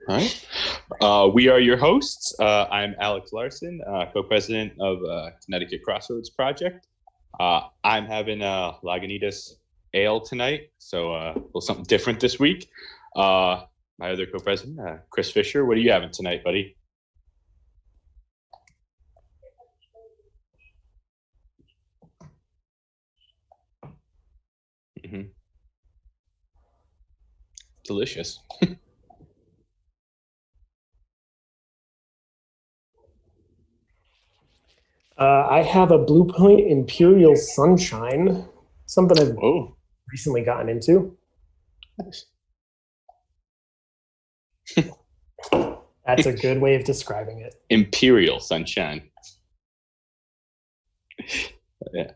All right. We are your hosts. I'm Alex Larson, co-president of Connecticut Crossroads Project. I'm having Lagunitas Ale tonight, so a little something different this week. My other co-president, Chris Fisher, what are you having tonight, buddy? Mm-hmm. Delicious. I have a Blue Point Imperial Sunshine, something I've Whoa. recently gotten into. Nice. That's a good way of describing it. Imperial Sunshine. Yeah.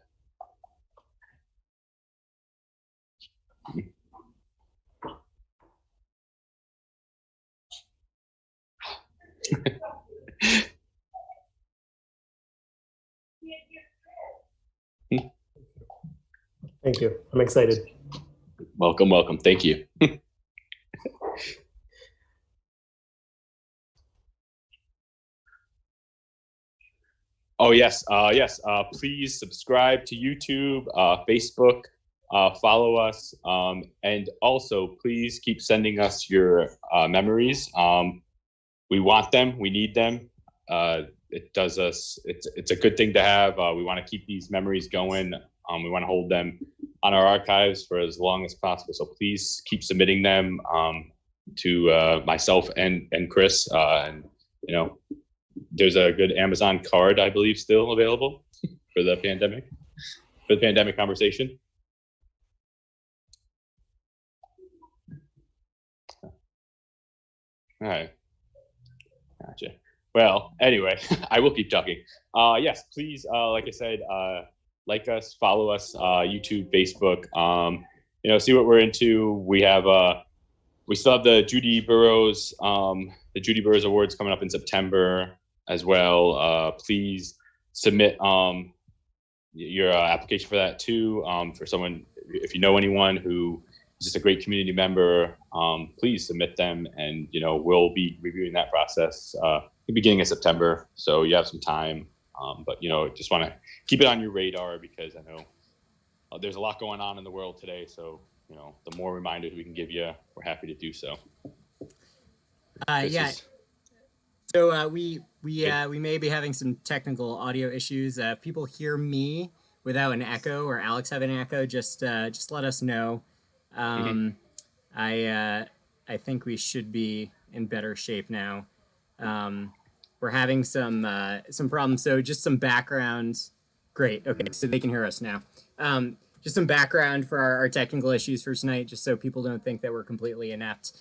Thank you. I'm excited. Welcome, welcome. Thank you. Oh, yes. Yes. Please subscribe to YouTube, Facebook, follow us. And also, please keep sending us your memories. We want them. We need them. It does us. It's a good thing to have. We want to keep these memories going. We want to hold them on our archives for as long as possible. So please keep submitting them to myself and Chris. And there's a good Amazon card, I believe, still available for the pandemic conversation. All right. Gotcha. Well, anyway, I will keep talking. Yes, please, like I said, like us, follow us, YouTube, Facebook, see what we're into. We still have the Judy Burroughs Awards coming up in September as well. Please submit your application for that too. For someone, if you know anyone who is just a great community member, please submit them, and we'll be reviewing that process the beginning of September. So you have some time, but just want to keep it on your radar, because I know there's a lot going on in the world today. So the more reminders we can give you, we're happy to do so. So we may be having some technical audio issues. If people hear me without an echo, or Alex having an echo, just let us know. I think we should be in better shape now. We're having some problems. So just some background. Great. Okay, so they can hear us now. Just some background for our technical issues for tonight, just so people don't think that we're completely inept.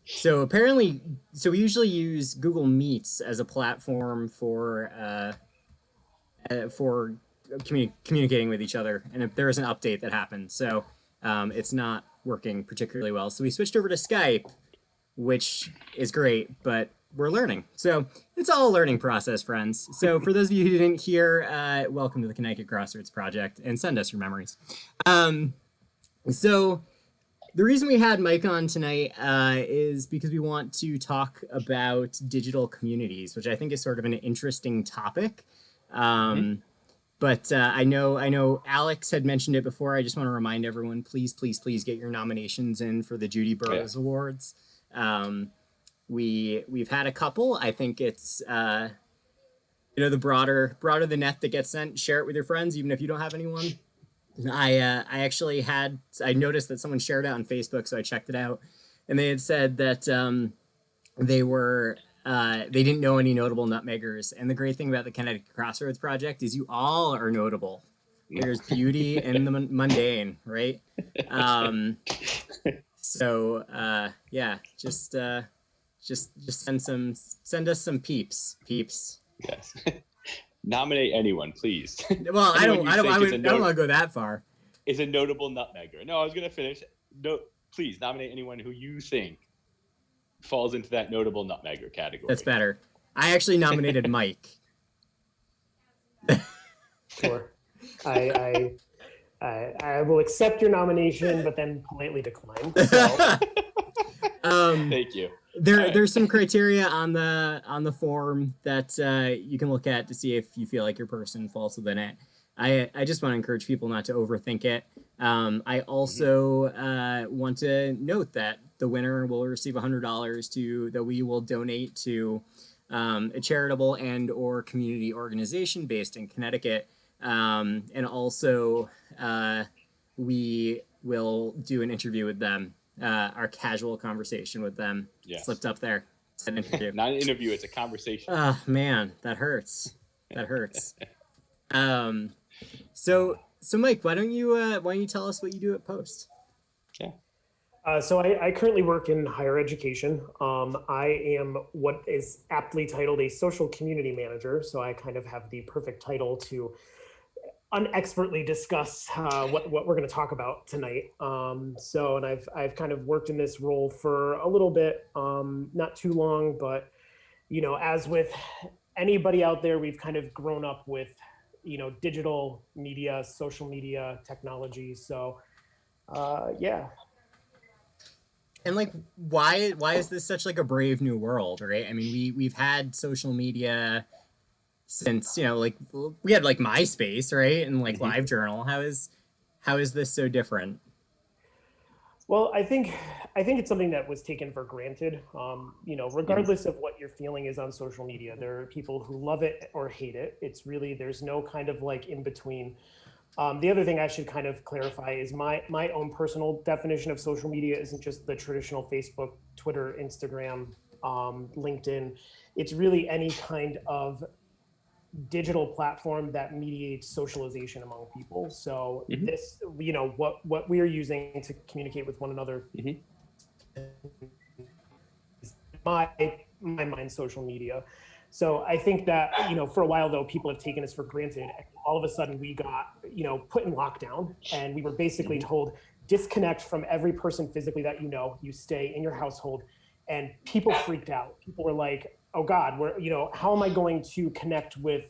So we usually use Google Meets as a platform for communicating with each other, and if there is an update that happens, so it's not working particularly well. So we switched over to Skype, which is great, but we're learning. So it's all a learning process, friends. So for those of you who didn't hear, welcome to the Connecticut Crossroads Project, and send us your memories. So the reason we had Mike on tonight is because we want to talk about digital communities, which I think is sort of an interesting topic. But I know Alex had mentioned it before. I just want to remind everyone, please get your nominations in for the Judy Burroughs Awards. We've had a couple. I think it's the broader the net that gets sent. Share it with your friends, even if you don't have anyone. I noticed that someone shared it on Facebook, so I checked it out, and they had said that they didn't know any notable nutmeggers. And the great thing about the Connecticut Crossroads Project is you all are notable. There's beauty in the mundane, right? Just send us some peeps. Yes. Nominate anyone, please. Well, I don't want to go that far. Is a notable nutmegger. No, I was gonna finish. No, please nominate anyone who you think falls into that notable nutmegger category. That's better. I actually nominated Mike. Sure. I will accept your nomination, but then politely decline. So. Thank you. There's some criteria on the form that you can look at to see if you feel like your person falls within it. I just want to encourage people not to overthink it. I also want to note that the winner will receive $100 that we will donate to a charitable and or community organization based in Connecticut, and also we will do an interview with them, our casual conversation with them. Yes. Slipped up there. It's an interview. Not an interview, it's a conversation. Oh man, that hurts. That hurts. So Mike, why don't you tell us what you do at Post? Yeah. So I currently work in higher education. I am what is aptly titled a social community manager. So I kind of have the perfect title to unexpertly discuss what we're going to talk about tonight. And I've kind of worked in this role for a little bit, not too long, but as with anybody out there, we've kind of grown up with digital media, social media, technology. So yeah. And like, why is this such like a brave new world, right? I mean, we've had social media since like we had like MySpace, right, and like LiveJournal. How is this so different? Well, I think it's something that was taken for granted. Regardless of what your feeling is on social media, there are people who love it or hate it. It's really, there's no kind of like in between. The other thing I should kind of clarify is my own personal definition of social media isn't just the traditional Facebook, Twitter, Instagram, LinkedIn. It's really any kind of digital platform that mediates socialization among people. So this, what we are using to communicate with one another, my mind, social media. So I think that, for a while though, people have taken us for granted. All of a sudden we got, put in lockdown, and we were basically told, disconnect from every person physically that you stay in your household. And people freaked out. People were like, oh God, how am I going to connect with,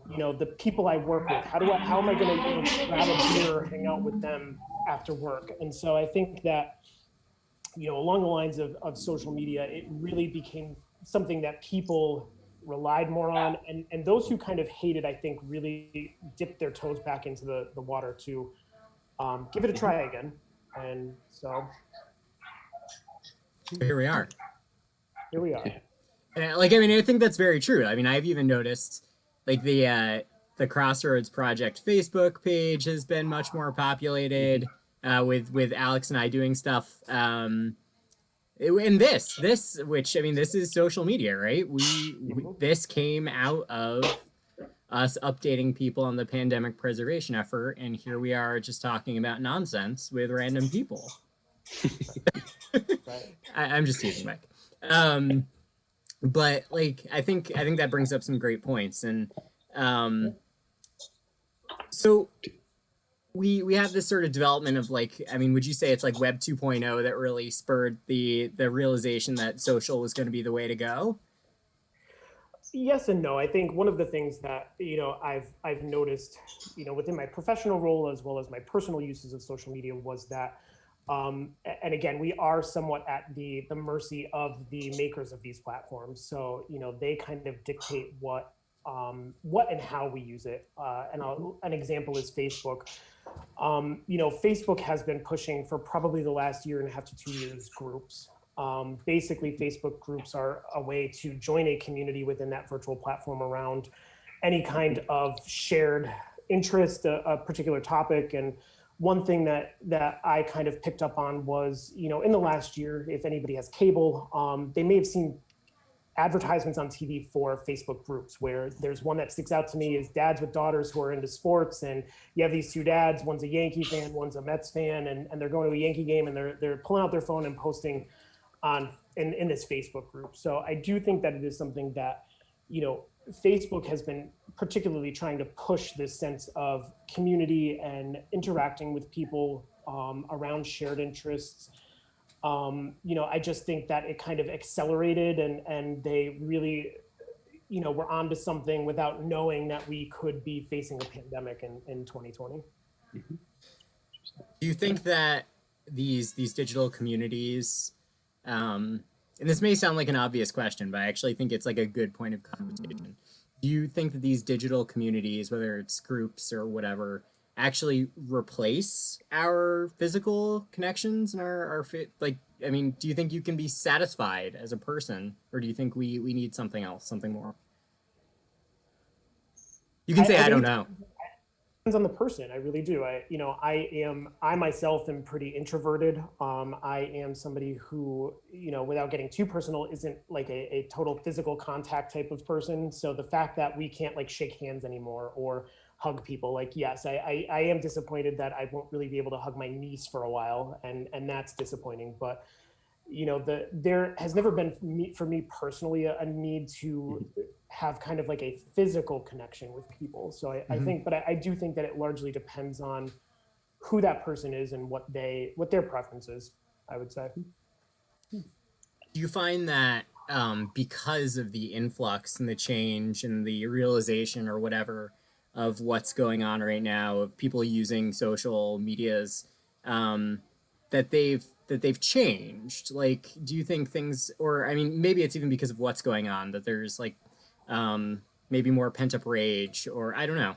the people I work with? How am I going to grab a beer or hang out with them after work? And so I think that, along the lines of social media, it really became something that people relied more on. And those who kind of hated, I think, really dipped their toes back into the water to give it a try again. And so here we are. Here we are. And I think that's very true. I mean, I've even noticed like the Crossroads Project Facebook page has been much more populated, with Alex and I doing stuff. And this which, I mean, this is social media, right? This came out of us updating people on the pandemic preservation effort, and here we are just talking about nonsense with random people. Right. I'm just teasing, Mike. But like, I think that brings up some great points. And so we have this sort of development of like, I mean, would you say it's like Web 2.0 that really spurred the realization that social was going to be the way to go? Yes and no. I think one of the things that I've noticed within my professional role as well as my personal uses of social media was that and again, we are somewhat at the mercy of the makers of these platforms. So they kind of dictate what and how we use it. And an example is Facebook. Facebook has been pushing for probably the last year and a half to 2 years groups. Basically, Facebook groups are a way to join a community within that virtual platform around any kind of shared interest, a particular topic. And one thing that I kind of picked up on was, in the last year, if anybody has cable, they may have seen advertisements on TV for Facebook groups, where there's one that sticks out to me is dads with daughters who are into sports. And you have these two dads, one's a Yankee fan, one's a Mets fan, and they're going to a Yankee game, and they're pulling out their phone and posting in this Facebook group. So I do think that it is something that, Facebook has been particularly trying to push this sense of community and interacting with people around shared interests. I just think that it kind of accelerated, and they really, were onto something without knowing that we could be facing a pandemic in 2020. Do you think that these digital communities, and this may sound like an obvious question, but I actually think it's like a good point of conversation. Do you think that these digital communities, whether it's groups or whatever, actually replace our physical connections and like, I mean, do you think you can be satisfied as a person, or do you think we need something else, something more? You can say I I think don't it know. depends on the person. I really do. I myself am pretty introverted. I am somebody who, without getting too personal, isn't like a total physical contact type of person. So the fact that we can't like shake hands anymore or hug people, like, yes, I am disappointed that I won't really be able to hug my niece for a while, and that's disappointing. But there has never been for me personally a need to have kind of like a physical connection with people. So I Mm-hmm. think, but I do think that it largely depends on who that person is and what their preference is, I would say. Do you find that because of the influx and the change and the realization or whatever of what's going on right now of people using social medias, um, that they've changed? Like, do you think things, or I mean, maybe it's even because of what's going on that there's like maybe more pent up rage, or I don't know.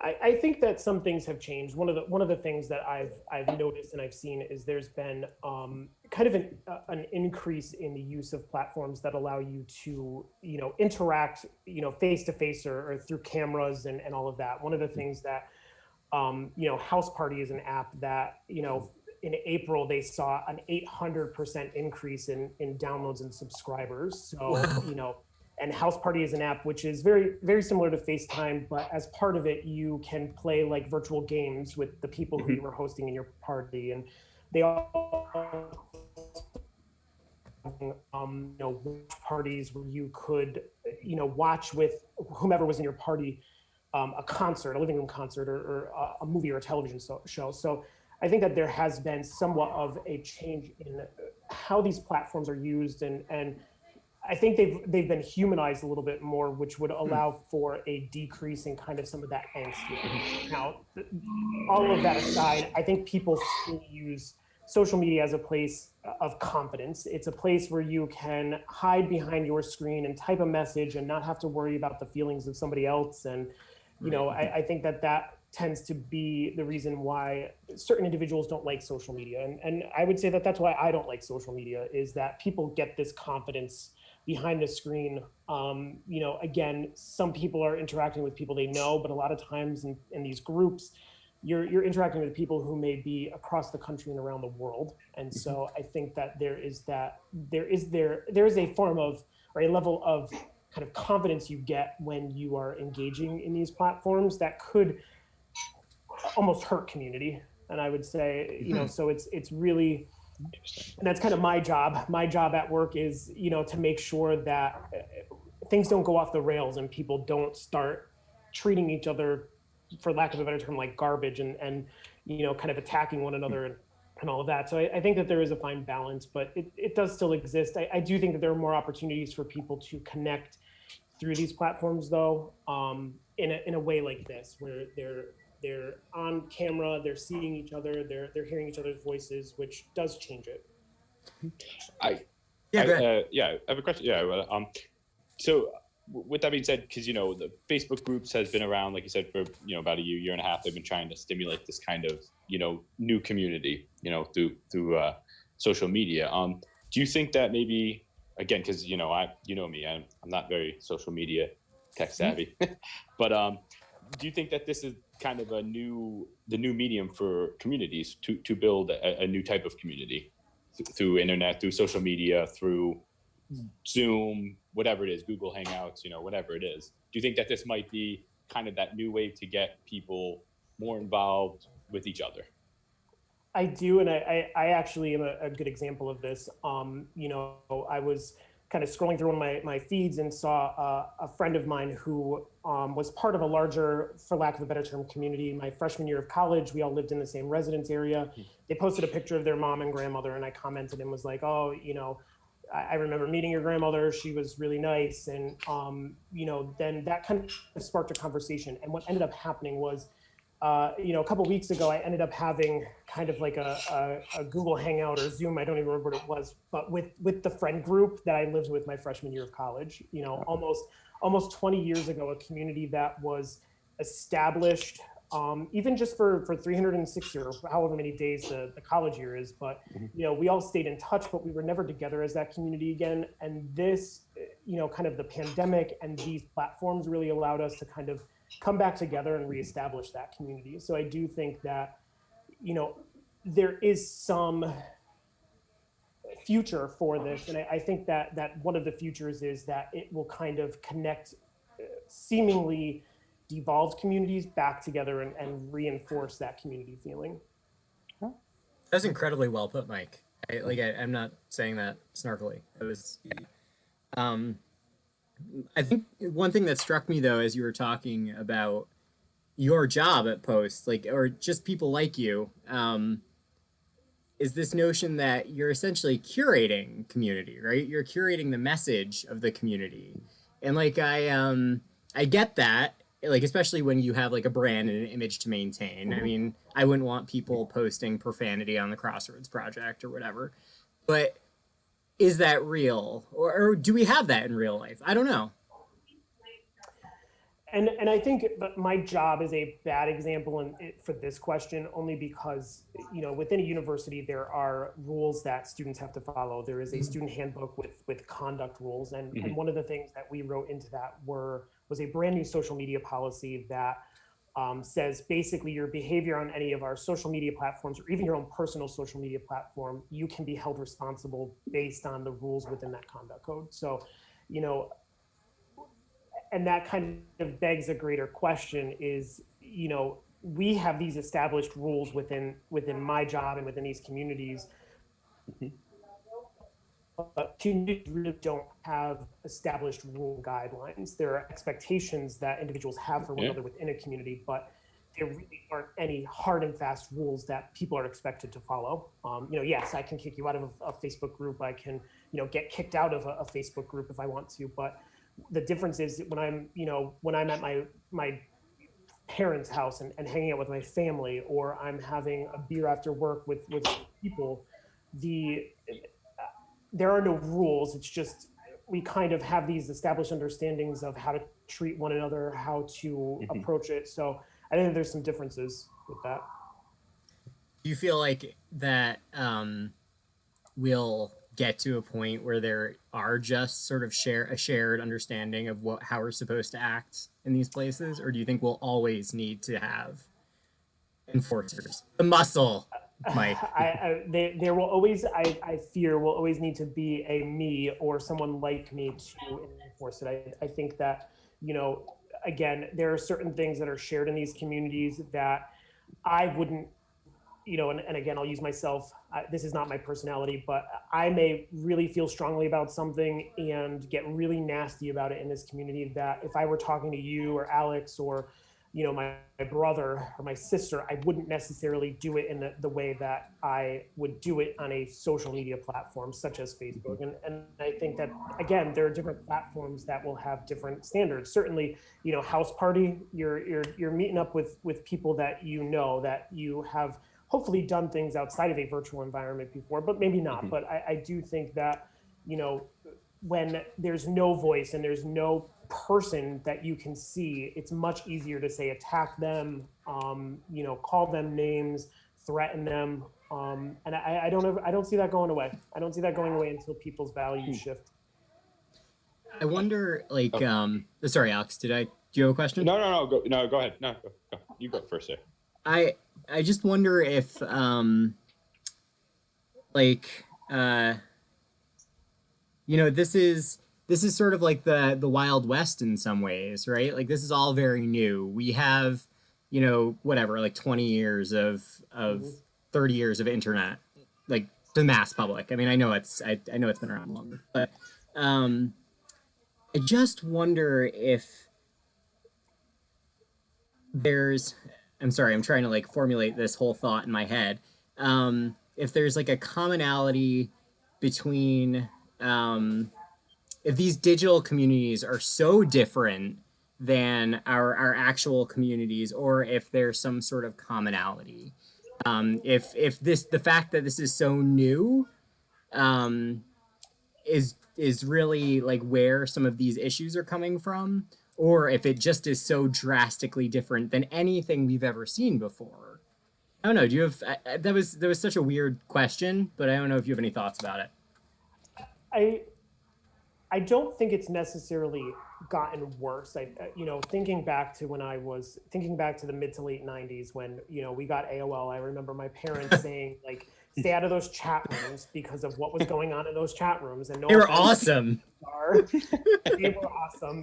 I think that some things have changed. One of the things that I've noticed and I've seen is there's been kind of an increase in the use of platforms that allow you to interact face to face or through cameras and all of that. One of the things that House Party is an app that in April they saw an 800% increase in downloads and subscribers. So Wow. and House Party is an app which is very very similar to FaceTime, but as part of it you can play like virtual games with the people who you Mhm. were hosting in your party, and they all watch parties where you could watch with whomever was in your party a concert, a living room concert, or a movie or a television show. So I think that there has been somewhat of a change in how these platforms are used, and I think they've been humanized a little bit more, which would Hmm. allow for a decrease in kind of some of that angst Mhm. level. Now, all of that aside, I think people still use social media as a place of confidence. It's a place where you can hide behind your screen and type a message and not have to worry about the feelings of somebody else. And Right. I think that tends to be the reason why certain individuals don't like social media. And I would say that that's why I don't like social media, is that people get this confidence behind the screen. Again, some people are interacting with people they know, but a lot of times in these groups, you're interacting with people who may be across the country and around the world. And so I think that there is a form of, or a level of kind of confidence you get when you are engaging in these platforms that could almost hurt community. And I would say, Mhm. so it's really, Interesting. and that's kind of my job. My job at work is, to make sure that things don't go off the rails and people don't start treating each other, for lack of a better term, like garbage, and kind of attacking one another and all of that. So I think that there is a fine balance, but it does still exist. I do think that there are more opportunities for people to connect through these platforms, though, in a way like this, where they're on camera, they're seeing each other, they're hearing each other's voices, which does change it. I, Yeah, go ahead. yeah, I have a question. Yeah, well, so with that being said, because the Facebook groups has been around, like you said, for about a year and a half. They've been trying to stimulate this kind of new community, through social media. Do you think that maybe, again, because you know me, I'm not very social media tech savvy, but do you think that this is kind of the new medium for communities to build a new type of community through internet, through social media, through Zoom, whatever it is, Google Hangouts, whatever it is. Do you think that this might be kind of that new way to get people more involved with each other? I do, and I actually am a good example of this. I was kind of scrolling through one of my feeds and saw a friend of mine who was part of a larger, for lack of a better term, community. My freshman year of college, we all lived in the same residence area. They posted a picture of their mom and grandmother, and I commented and was like, "Oh, I remember meeting your grandmother. She was really nice." And then that kind of sparked a conversation. And what ended up happening was a couple weeks ago, I ended up having kind of like a Google Hangout or Zoom. I don't even remember what it was, but with the friend group that I lived with my freshman year of college. Almost 20 years ago, a community that was established, even just for 360 or however many days the college year is. But we all stayed in touch, but we were never together as that community again. And this, kind of the pandemic and these platforms really allowed us to kind of come back together and reestablish that community. So I do think that, there is some future for this. And I think that one of the futures is that it will kind of connect seemingly devolved communities back together and reinforce that community feeling. That's incredibly well put, Mike. I'm not saying that snarkily. It was, I think one thing that struck me though, as you were talking about your job at Post, or just people like you, is this notion that you're essentially curating community, right? You're curating the message of the community, and I get that, especially when you have a brand and an image to maintain. I mean, I wouldn't want people posting profanity on the Crossroads Project or whatever, but is that real, or do we have that in real life? I don't know. And I think my job is a bad example for this question, only because within a university there are rules that students have to follow. There is a student handbook with conduct rules, and one of the things that we wrote into that was a brand new social media policy that says basically your behavior on any of our social media platforms, or even your own personal social media platform, you can be held responsible based on the rules within that conduct code. So, and that kind of begs a greater question is, we have these established rules within my job and within these communities. But communities really don't have established rule guidelines. There are expectations that individuals have for one another within a community, but there really aren't any hard and fast rules that people are expected to follow. Yes, I can kick you out of a Facebook group. I can, get kicked out of a Facebook group if I want to. But the difference is when I'm at my parents' house and hanging out with my family, or I'm having a beer after work with people, there are no rules. It's just we kind of have these established understandings of how to treat one another, how to approach it. So I think there's some differences with that. Do you feel like that we'll get to a point where there are just sort of a shared understanding of how we're supposed to act in these places, or do you think we'll always need to have enforcers? The muscle, Mike. There will always, I fear, will always need to be a me or someone like me to enforce it. I think that, again, there are certain things that are shared in these communities that I wouldn't, and again, I'll use myself. This is not my personality, but I may really feel strongly about something and get really nasty about it in this community, that if I were talking to you or Alex or, my brother or my sister, I wouldn't necessarily do it in the way that I would do it on a social media platform such as Facebook. And I think that, again, there are different platforms that will have different standards. Certainly, house party, you're meeting up with people that that you have hopefully done things outside of a virtual environment before, but maybe not. But I do think that, when there's no voice and there's no person that you can see, it's much easier to say attack them, call them names, threaten them. And I don't see that going away. I don't see that going away until people's values shift. I wonder, sorry, Alex, do you have a question? No, go ahead. No, go. You go first, sir. I just wonder if, this is sort of like the Wild West in some ways, right? Like, this is all very new. We have, 20 years of 30 years of internet, to the mass public. I mean, I know it's been around longer, but I just wonder if I'm sorry, I'm trying to formulate this whole thought in my head. If there's a commonality between, if these digital communities are so different than our actual communities, or if there's some sort of commonality. If the fact that this is so new um, is really like where some of these issues are coming from, or if it just is so drastically different than anything we've ever seen before. I don't know. Do you have that was such a weird question, but I don't know if you have any thoughts about it. I I don't think it's necessarily gotten worse. Thinking back to when I was thinking back to the mid to late '90s when we got AOL. I remember my parents saying like, "Stay out of those chat rooms" because of what was going on in those chat rooms. And no They were offense, awesome. they were awesome.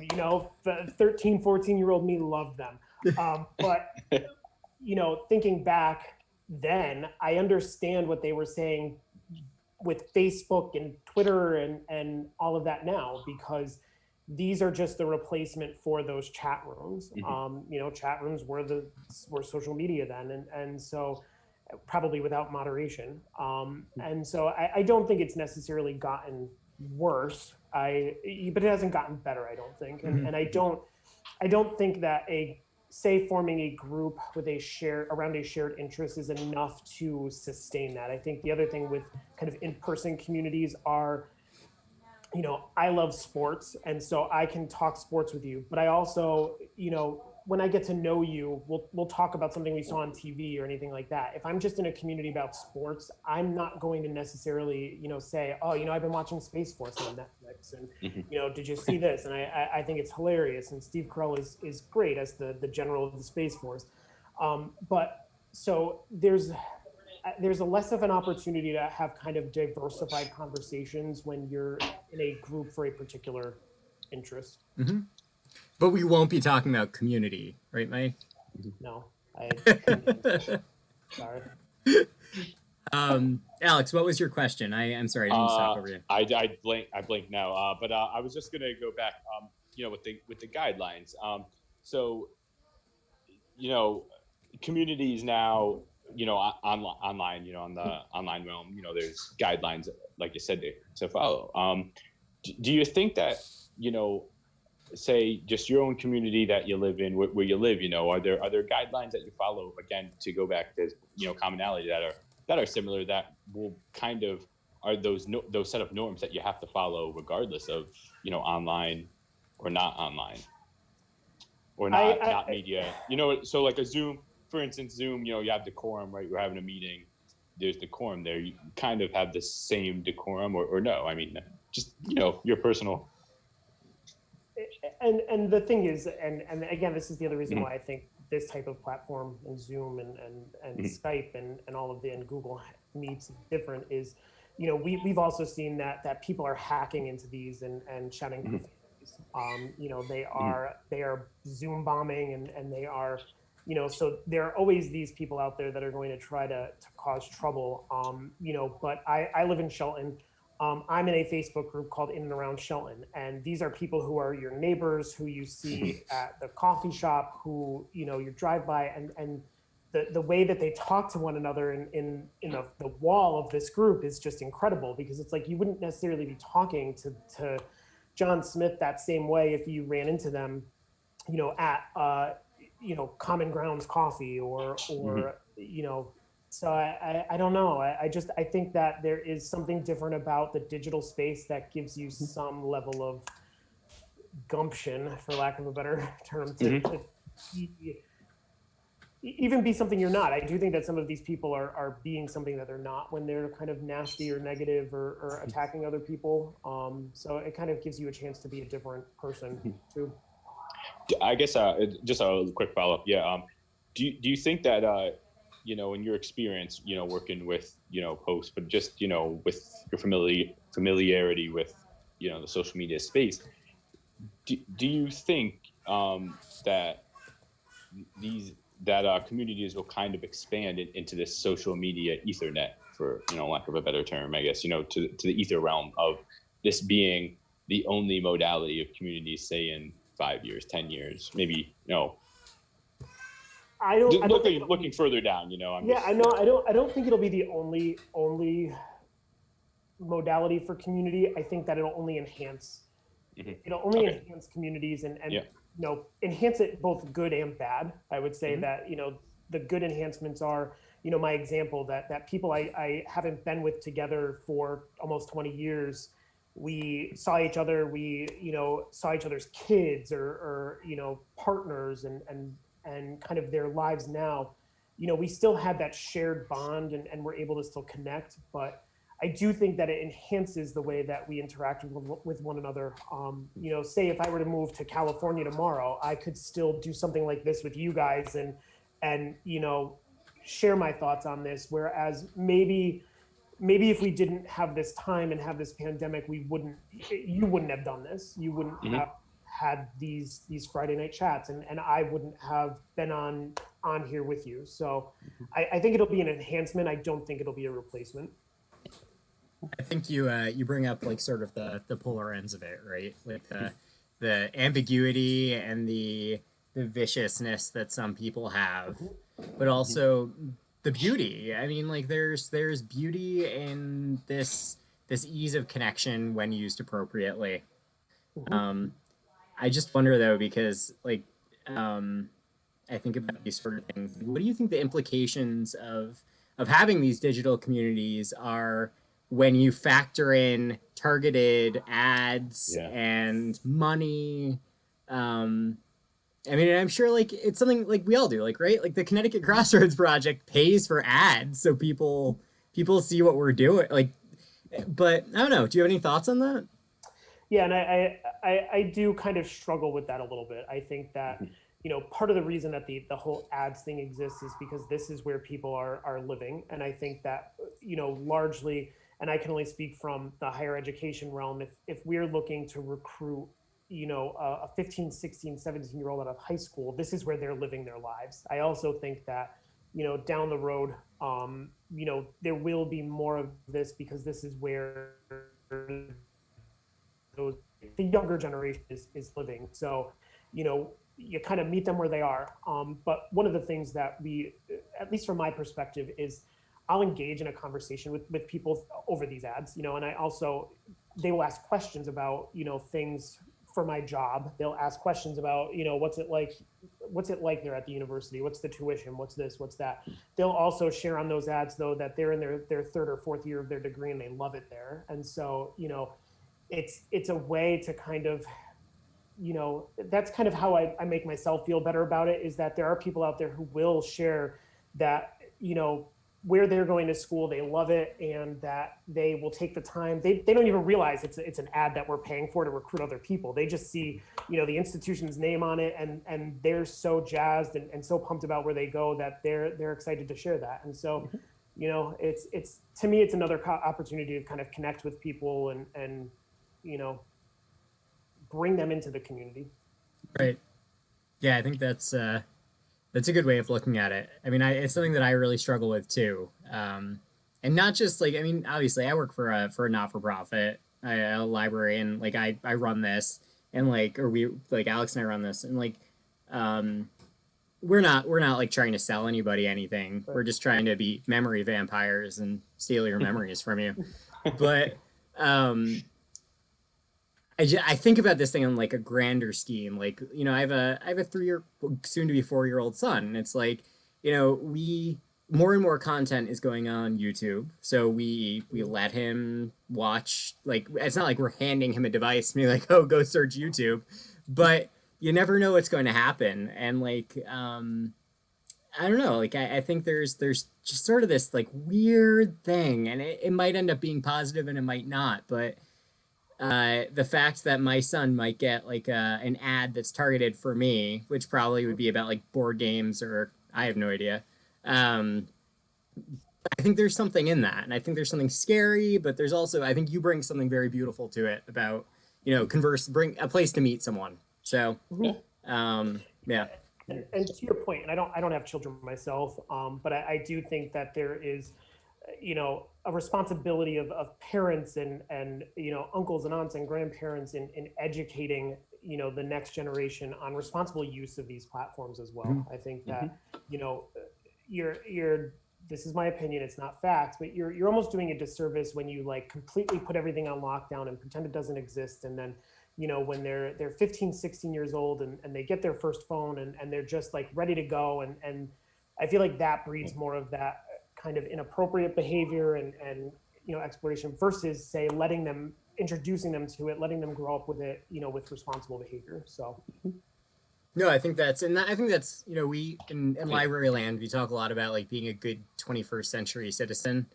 The 13, 14-year-old me loved them. But thinking back then, I understand what they were saying with Facebook and Twitter and all of that now, because these are just the replacement for those chat rooms. Chat rooms were social media then, and so probably without moderation. And so I don't think it's necessarily gotten worse. But it hasn't gotten better, I don't think. And I don't think that forming a group with around a shared interest is enough to sustain that. I think the other thing with kind of in-person communities are, I love sports, and so I can talk sports with you, but I also, when I get to know you, we'll talk about something we saw on TV or anything like that. If I'm just in a community about sports, I'm not going to necessarily, say, oh, I've been watching Space Force on Netflix, and did you see this? And I think it's hilarious, and Steve Carell is great as the general of the Space Force. But so there's a less of an opportunity to have kind of diversified conversations when you're in a group for a particular interest. Mm-hmm. But we won't be talking about community, right, Mike? No, sorry. Alex, what was your question? I'm sorry, I didn't stop over you. I blanked now. But I was just gonna go back. With the guidelines. So, communities now, online, on the online realm, there's guidelines, like you said, to follow. Do you think that, say just your own community that you live in, where you live, are there guidelines that you follow, again, to go back to, commonality that are similar, that will kind of are those set of norms that you have to follow regardless of, online or not online, or not media, so like a Zoom, for instance, Zoom, you have decorum, right? We're having a meeting, there's decorum there. You kind of have the same decorum, or no? I mean, just, your personal. And the thing is, and again, this is the other reason why I think this type of platform and Zoom and Skype and all of and Google Meets different is, we've also seen that people are hacking into these and shouting profanities. They are Zoom bombing and they are, so there are always these people out there that are going to try to cause trouble. But I live in Shelton. I'm in a Facebook group called In and Around Shelton, and these are people who are your neighbors, who you see at the coffee shop, who you drive by, and the way that they talk to one another in the wall of this group is just incredible, because it's like you wouldn't necessarily be talking to John Smith that same way if you ran into them, at Common Grounds Coffee or So I don't know. I think that there is something different about the digital space that gives you some level of gumption, for lack of a better term, to even be something you're not. I do think that some of these people are being something that they're not when they're kind of nasty or negative or attacking other people. So it kind of gives you a chance to be a different person too. I guess just a quick follow-up. Yeah. Do you think that in your experience, working with posts, but just with your familiarity with the social media space, do you think that communities will kind of expand into this social media ethernet, for lack of a better term, I guess, to the ether realm of this being the only modality of communities, say in 5 years, 10 years, maybe, looking further down, I don't think it'll be the only modality for community. I think that it'll only enhance enhance communities and enhance it both good and bad. I would say that, the good enhancements are, my example that people I haven't been with together for almost 20 years, we saw each other, we, saw each other's kids or partners and kind of their lives now, we still had that shared bond and we're able to still connect. But I do think that it enhances the way that we interact with one another. Say if I were to move to California tomorrow, I could still do something like this with you guys and share my thoughts on this. Whereas maybe if we didn't have this time and have this pandemic, you wouldn't have done this. You wouldn't have had these Friday night chats, and I wouldn't have been on here with you. So I think it'll be an enhancement. I don't think it'll be a replacement. I think you bring up like sort of the polar ends of it, right? Like the ambiguity and the viciousness that some people have, but also the beauty. I mean, like there's beauty in this ease of connection when used appropriately. I just wonder though, because like I think about these sort of things. What do you think the implications of having these digital communities are when you factor in targeted ads and money? I mean, I'm sure like it's something like we all do, like, right? Like the Connecticut Crossroads Project pays for ads so people see what we're doing. Like, but I don't know. Do you have any thoughts on that? Yeah, and I do kind of struggle with that a little bit. I think that, part of the reason that the whole ads thing exists is because this is where people are living. And I think that, largely, and I can only speak from the higher education realm, if we're looking to recruit, a 15, 16, 17-year-old out of high school, this is where they're living their lives. I also think that, down the road, there will be more of this because this is where the younger generation is living. So, you kind of meet them where they are. But one of the things that we, at least from my perspective, is I'll engage in a conversation with people over these ads, and I also, they will ask questions about, things for my job. They'll ask questions about, what's it like there at the university? What's the tuition? What's this? What's that? They'll also share on those ads though, that they're in their third or fourth year of their degree and they love it there. And so, it's a way to kind of, that's kind of how I make myself feel better about it, is that there are people out there who will share that, where they're going to school, they love it, and that they will take the time. They don't even realize it's an ad that we're paying for to recruit other people. They just see, the institution's name on it, and they're so jazzed and so pumped about where they go that they're excited to share that. And so, it's to me, it's another opportunity to kind of connect with people and bring them into the community. Right. Yeah, I think that's a good way of looking at it. I mean, it's something that I really struggle with too. And not just like, I mean, obviously I work for a not-for-profit, a library, and like I run this, and like, or we, like Alex and I run this, and like, we're not like trying to sell anybody anything. We're just trying to be memory vampires and steal your memories from you. But I think about this thing on like a grander scheme. Like, I have a 3-year, soon to be 4-year-old son. And it's like, we more and more content is going on YouTube. So we let him watch, like, it's not like we're handing him a device and be like, oh, go search YouTube. But you never know what's going to happen. And like, I don't know, like I think there's just sort of this like weird thing, and it might end up being positive and it might not, but the fact that my son might get like an ad that's targeted for me, which probably would be about like board games or I have no idea. I think there's something in that, and I think there's something scary, but there's also, I think you bring something very beautiful to it about, bring a place to meet someone. So, yeah. And to your point, and I don't have children myself, but I do think that there is, a responsibility of parents and uncles and aunts and grandparents in educating the next generation on responsible use of these platforms as well. I think that you're this is my opinion, it's not facts, but you're almost doing a disservice when you like completely put everything on lockdown and pretend it doesn't exist, and then when they're 15, 16 years old and they get their first phone and they're just like ready to go. And I feel like that breeds more of that kind of inappropriate behavior and exploration versus say introducing them to it, letting them grow up with it, with responsible behavior. So. No, I think that's we in library land we talk a lot about like being a good 21st century citizen,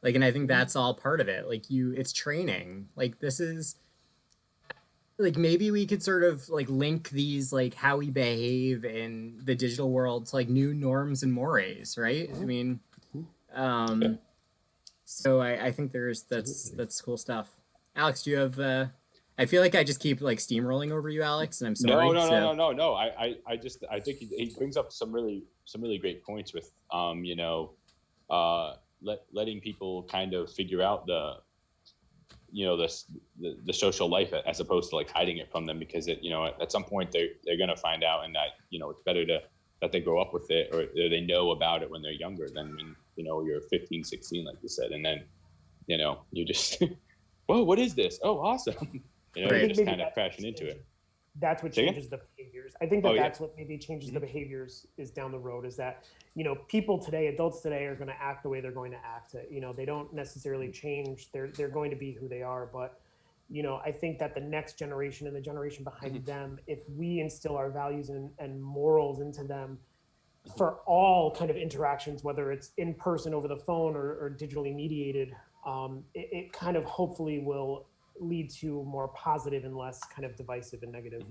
like, and I think that's all part of it. Like it's training. Like this is like maybe we could sort of like link these like how we behave in the digital world to like new norms and mores, right? I mean, Yeah. so I think that's cool stuff. Alex, do you have? I feel like I just keep like steamrolling over you, Alex, and I'm sorry. No. I think he brings up some really great points with letting people kind of figure out the social life as opposed to like hiding it from them, because at some point they're going to find out, and that it's better that they grow up with it, or they know about it when they're younger than when you're 15, 16, like you said, and then you just whoa, what is this? Oh, awesome. You're just kind of crashing into it. That's what changes the behaviors. I think that's what maybe changes the behaviors is down the road, is that people today, adults today, are going to act the way they're going to act. They don't necessarily change. They're going to be who they are. But I think that the next generation and the generation behind them, if we instill our values and morals into them for all kind of interactions, whether it's in person, over the phone, or digitally mediated, it kind of hopefully will lead to more positive and less kind of divisive and negative.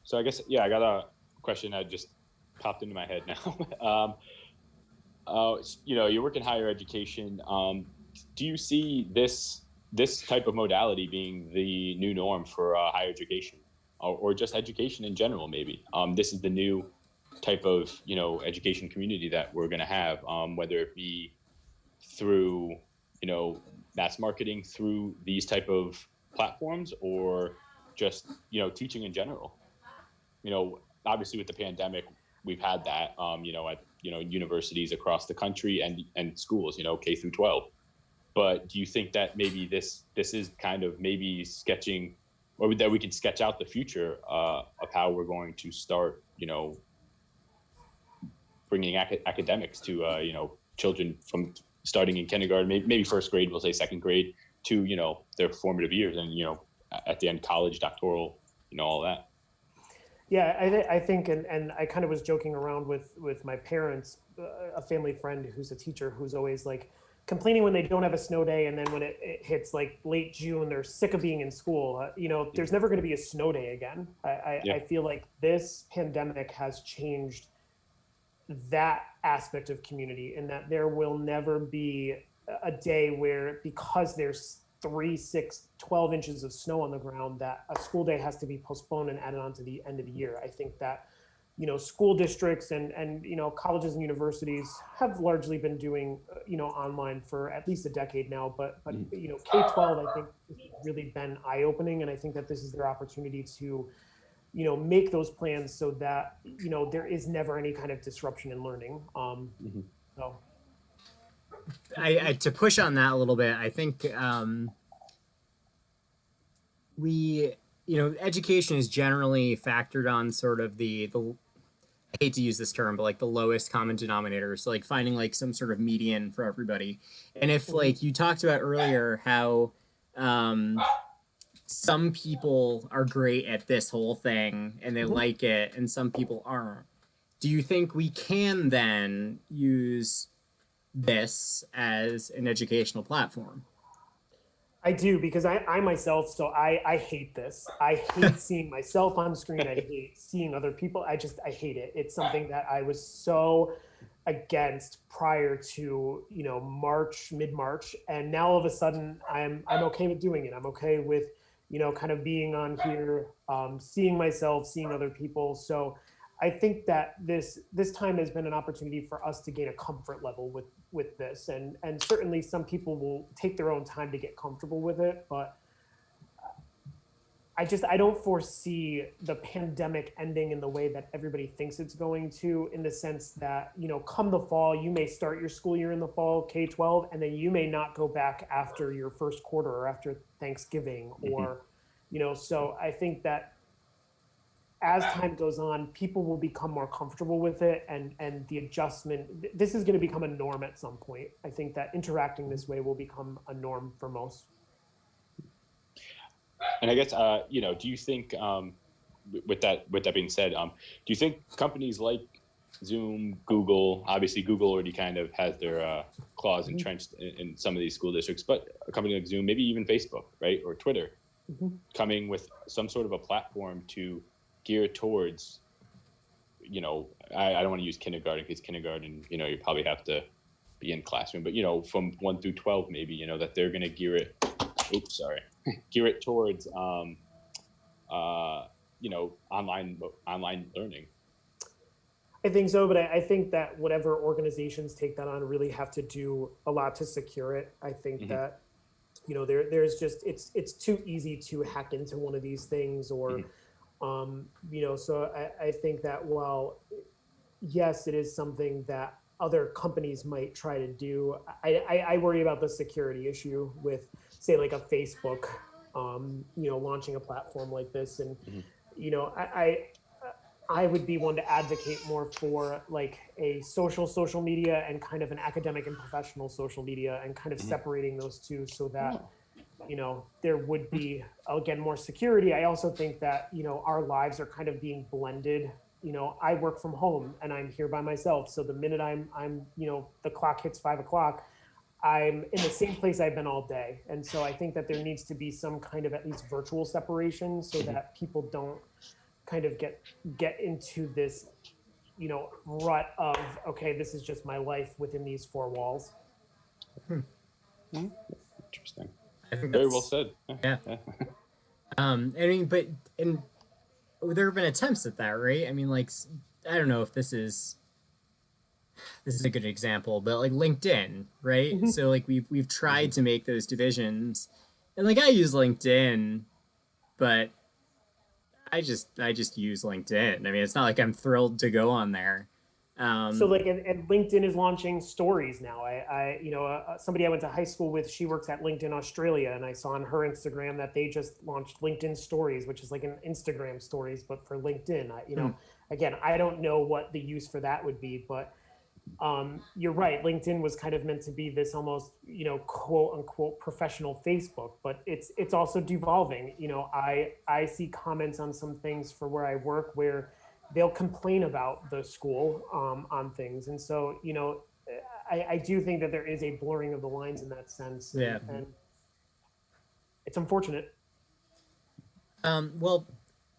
So I guess, I got a question that just popped into my head now. You work in higher education. Do you see this type of modality being the new norm for higher education, or just education in general? Maybe this is the new type of education community that we're going to have, whether it be through mass marketing, through these type of platforms, or just teaching in general. Obviously with the pandemic we've had that at universities across the country and schools K through 12. But do you think that maybe this is kind of maybe sketching, or that we can sketch out the future of how we're going to start bringing academics to children from starting in kindergarten, maybe first grade, we'll say second grade, to their formative years, and at the end college, doctoral, all that. Yeah, I think, and I kind of was joking around with my parents, a family friend who's a teacher, who's always like complaining when they don't have a snow day, and then when it hits like late June, they're sick of being in school. There's never going to be a snow day again. I feel like this pandemic has changed that aspect of community, and that there will never be a day where, because there's 3, 6, 12 inches of snow on the ground, that a school day has to be postponed and added on to the end of the year. I think that school districts and colleges and universities have largely been doing online for at least a decade now, but K-12, I think, has really been eye-opening, and I think that this is their opportunity to make those plans so that there is never any kind of disruption in learning. So I to push on that a little bit, I think we education is generally factored on sort of the I hate to use this term, but like the lowest common denominator. So like finding like some sort of median for everybody. And if like you talked about earlier how some people are great at this whole thing and they like it, and some people aren't, do you think we can then use this as an educational platform? I do, because I myself, so I hate this. I hate seeing myself on screen. I hate seeing other people. I hate it. It's something that I was so against prior to mid-March, and now all of a sudden I'm okay with doing it. I'm okay with kind of being on here, seeing myself, seeing other people. So I think that this time has been an opportunity for us to gain a comfort level with this, and certainly some people will take their own time to get comfortable with it, but I don't foresee the pandemic ending in the way that everybody thinks it's going to, in the sense that come the fall, you may start your school year in the fall, K-12, and then you may not go back after your first quarter or after Thanksgiving, or So I think that as time goes on, people will become more comfortable with it, and the adjustment, this is going to become a norm at some point. I think that interacting this way will become a norm for most. And I guess, do you think, with that being said, do you think companies like Zoom, Google, obviously Google already kind of has their claws entrenched in some of these school districts, but a company like Zoom, maybe even Facebook, right, or Twitter, coming with some sort of a platform to gear towards, I don't want to use kindergarten, because kindergarten, you probably have to be in classroom, but from 1 through 12, maybe, that they're going to gear it towards online learning. I think so, but I think that whatever organizations take that on really have to do a lot to secure it. I think that there's just it's too easy to hack into one of these things, or so I think that while yes, it is something that other companies might try to do, I worry about the security issue with, say, like a Facebook, launching a platform like this. And, I would be one to advocate more for like a social media and kind of an academic and professional social media, and kind of separating those two, so that there would be, again, more security. I also think that our lives are kind of being blended. I work from home and I'm here by myself, so the minute I'm the clock hits 5 o'clock, I'm in the same place I've been all day. And so I think that there needs to be some kind of at least virtual separation, so that people don't kind of get into this rut of, okay, this is just my life within these four walls. Interesting. Very well said. Yeah. I mean, but there have been attempts at that, right? I mean, like, I don't know if this is a good example, but like LinkedIn, right? So like we've tried to make those divisions, and like I use LinkedIn, but I just use LinkedIn. I mean, it's not like I'm thrilled to go on there. So like, and LinkedIn is launching stories now. Somebody I went to high school with, she works at LinkedIn Australia, and I saw on her Instagram that they just launched LinkedIn Stories, which is like an Instagram Stories, but for LinkedIn. Again, I don't know what the use for that would be, but you're right. LinkedIn was kind of meant to be this almost, quote unquote professional Facebook, but it's also devolving. I see comments on some things for where I work where they'll complain about the school on things. And so, I do think that there is a blurring of the lines in that sense. And it's unfortunate. Well,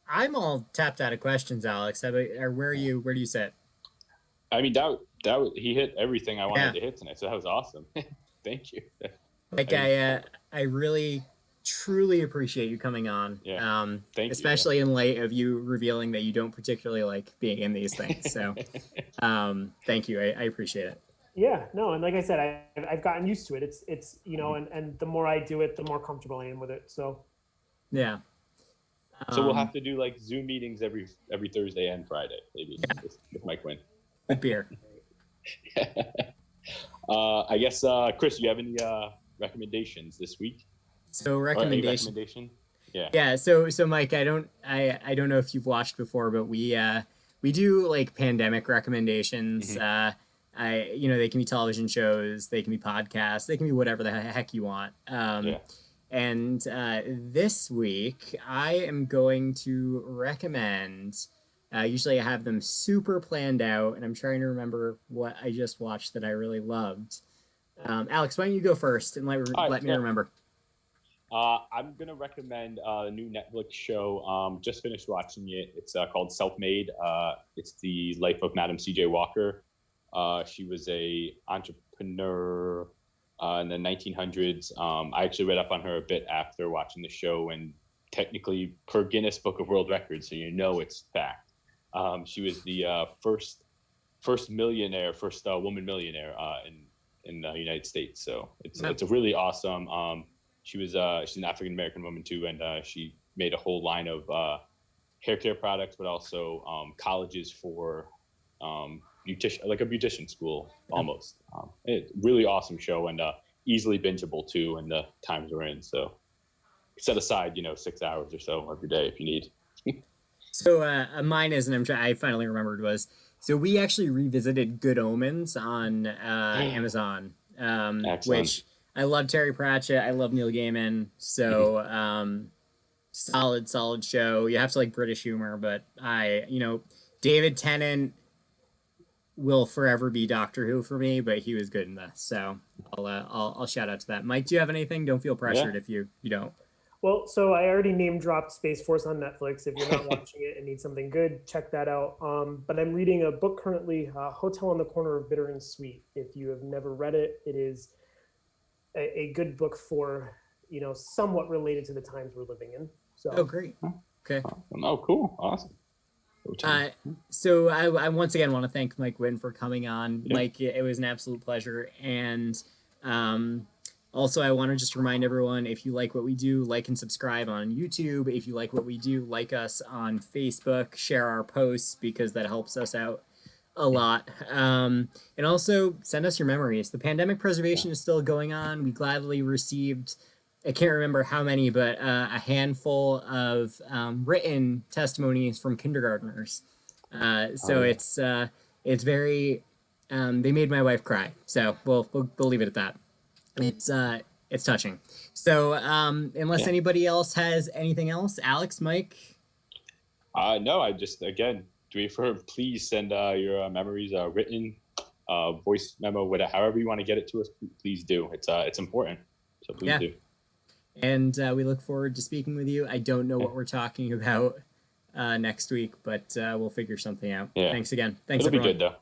I'm all tapped out of questions, Alex. Where do you sit? I mean, he hit everything I wanted to hit tonight, so that was awesome. Thank you. Like, I really truly appreciate you coming on. Yeah. Thank especially in light of you revealing that you don't particularly like being in these things. So, thank you. I appreciate it. Yeah, no, and like I said, I've gotten used to it. It's and the more I do it, the more comfortable I am with it. So, yeah. So we'll have to do like Zoom meetings every Thursday and Friday, maybe, with Mike Wynn. With beer. I guess, Chris, you have any recommendations this week? So recommendation. Yeah. Yeah. So Mike, I don't know if you've watched before, but we do like pandemic recommendations. They can be television shows, they can be podcasts, they can be whatever the heck you want. And this week I am going to recommend. Usually I have them super planned out, and I'm trying to remember what I just watched that I really loved. Alex, why don't you go first and let me remember? I'm going to recommend a new Netflix show. Just finished watching it. It's called Self-Made. It's the life of Madam C.J. Walker. She was a entrepreneur in the 1900s. I actually read up on her a bit after watching the show, and technically per Guinness Book of World Records, so it's fact. She was the first woman millionaire in the United States. So it's a really awesome. She's an African American woman too, and she made a whole line of hair care products, but also colleges for beautician, like a beautician school almost. It's really awesome show, and easily bingeable too in the times we're in. So set aside 6 hours or so every day if you need. So mine is, and I finally remembered was, so we actually revisited Good Omens on Amazon, Excellent. which I love Terry Pratchett. I love Neil Gaiman. So solid show. You have to like British humor, but David Tennant will forever be Doctor Who for me, but he was good in this. So I'll shout out to that. Mike, do you have anything? Don't feel pressured if you don't. Well, so I already name dropped Space Force on Netflix. If you're not watching it and need something good, check that out. But I'm reading a book currently, Hotel on the Corner of Bitter and Sweet. If you have never read it, it is a good book for, somewhat related to the times we're living in. So. Oh, great. Okay. Oh, cool. Awesome. So I once again want to thank Mike Wynn for coming on. Yeah. Mike, it was an absolute pleasure. And also, I want to just remind everyone, if you like what we do, like and subscribe on YouTube. If you like what we do, like us on Facebook, share our posts because that helps us out a lot. And also send us your memories. The pandemic preservation is still going on. We gladly received, I can't remember how many, but a handful of written testimonies from kindergartners. So it's very, they made my wife cry. So we'll leave it at that. It's touching. So unless anybody else has anything else, Alex, Mike? No, I just, again, please send your memories, written, voice memo, whatever, however you want to get it to us, please do. It's important. So please do. And we look forward to speaking with you. I don't know what we're talking about next week, but we'll figure something out. Thanks again. Thanks, It'll everyone. be good, though.